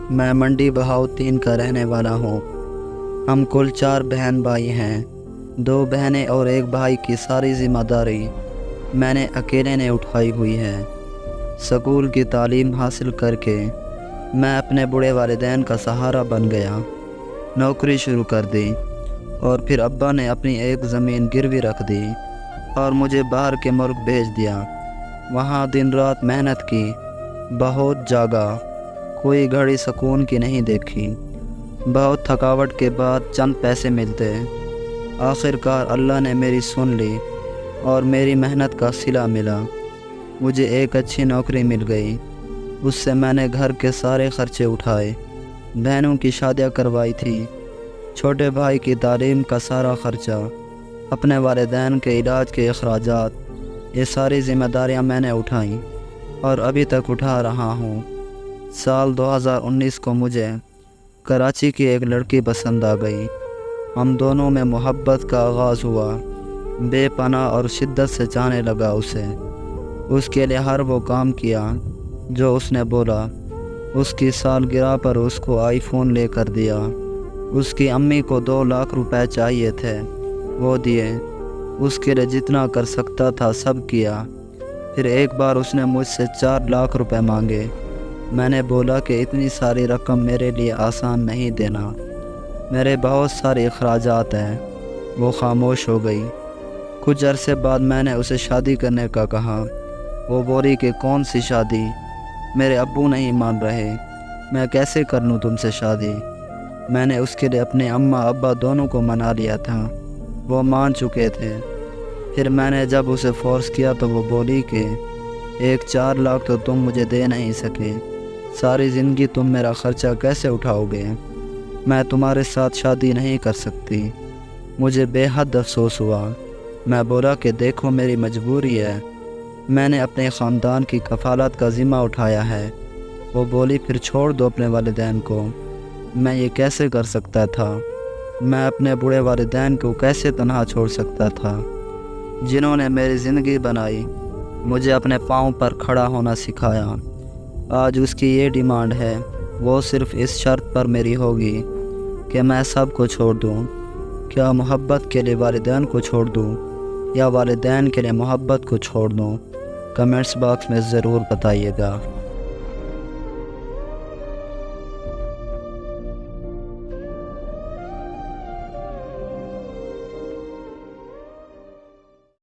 میں منڈی بہاؤتین کا رہنے والا ہوں۔ ہم کل 4 بہن بھائی ہیں۔ 2 بہنیں اور ایک بھائی کی ساری ذمہ داری میں نے اکیلے نے اٹھائی ہوئی ہے۔ سکول کی تعلیم حاصل کر کے میں اپنے بوڑھے والدین کا سہارا بن گیا۔ نوکری شروع کر دی اور پھر ابا نے اپنی ایک زمین گروی رکھ دی اور مجھے باہر کے ملک بھیج دیا۔ وہاں دن رات محنت کی، بہت جاگا، کوئی گھڑی سکون کی نہیں دیکھی۔ بہت تھکاوٹ کے بعد چند پیسے ملتے۔ آخر کار اللہ نے میری سن لی اور میری محنت کا صلہ ملا۔ مجھے ایک اچھی نوکری مل گئی۔ اس سے میں نے گھر کے سارے خرچے اٹھائے، بہنوں کی شادیاں کروائی تھی، چھوٹے بھائی کی تعلیم کا سارا خرچہ، اپنے والدین کے علاج کے اخراجات، یہ ساری ذمہ داریاں میں نے اٹھائیں اور ابھی تک اٹھا رہا ہوں۔ سال 2019 کو مجھے کراچی کی ایک لڑکی پسند آ گئی۔ ہم دونوں میں محبت کا آغاز ہوا۔ بے پناہ اور شدت سے چاہنے لگا اسے۔ اس کے لیے ہر وہ کام کیا جو اس نے بولا۔ اس کی سالگرہ پر اس کو آئی فون لے کر دیا۔ اس کی امی کو 2 لاکھ روپے چاہیے تھے، وہ دیے۔ اس کے لیے جتنا کر سکتا تھا سب کیا۔ پھر ایک بار اس نے مجھ سے 4 لاکھ روپے مانگے۔ میں نے بولا کہ اتنی ساری رقم میرے لیے آسان نہیں دینا، میرے بہت سارے اخراجات ہیں۔ وہ خاموش ہو گئی۔ کچھ عرصے بعد میں نے اسے شادی کرنے کا کہا۔ وہ بولی کہ کون سی شادی، میرے ابو نہیں مان رہے، میں کیسے کر لوں تم سے شادی۔ میں نے اس کے لیے اپنے اماں ابا دونوں کو منا لیا تھا، وہ مان چکے تھے۔ پھر میں نے جب اسے فورس کیا تو وہ بولی کہ 4 لاکھ تو تم مجھے دے نہیں سکے، ساری زندگی تم میرا خرچہ کیسے اٹھاؤ گے؟ میں تمہارے ساتھ شادی نہیں کر سکتی۔ مجھے بے حد افسوس ہوا۔ میں بولا کہ دیکھو میری مجبوری ہے، میں نے اپنے خاندان کی کفالت کا ذمہ اٹھایا ہے۔ وہ بولی پھر چھوڑ دو اپنے والدین کو۔ میں یہ کیسے کر سکتا تھا؟ میں اپنے بوڑھے والدین کو کیسے تنہا چھوڑ سکتا تھا، جنہوں نے میری زندگی بنائی، مجھے اپنے پاؤں پر کھڑا ہونا سکھایا۔ آج اس کی یہ ڈیمانڈ ہے، وہ صرف اس شرط پر میری ہوگی کہ میں سب کو چھوڑ دوں۔ کیا محبت کے لیے والدین کو چھوڑ دوں یا والدین کے لیے محبت کو چھوڑ دوں؟ کمنٹس باکس میں ضرور بتائیے گا۔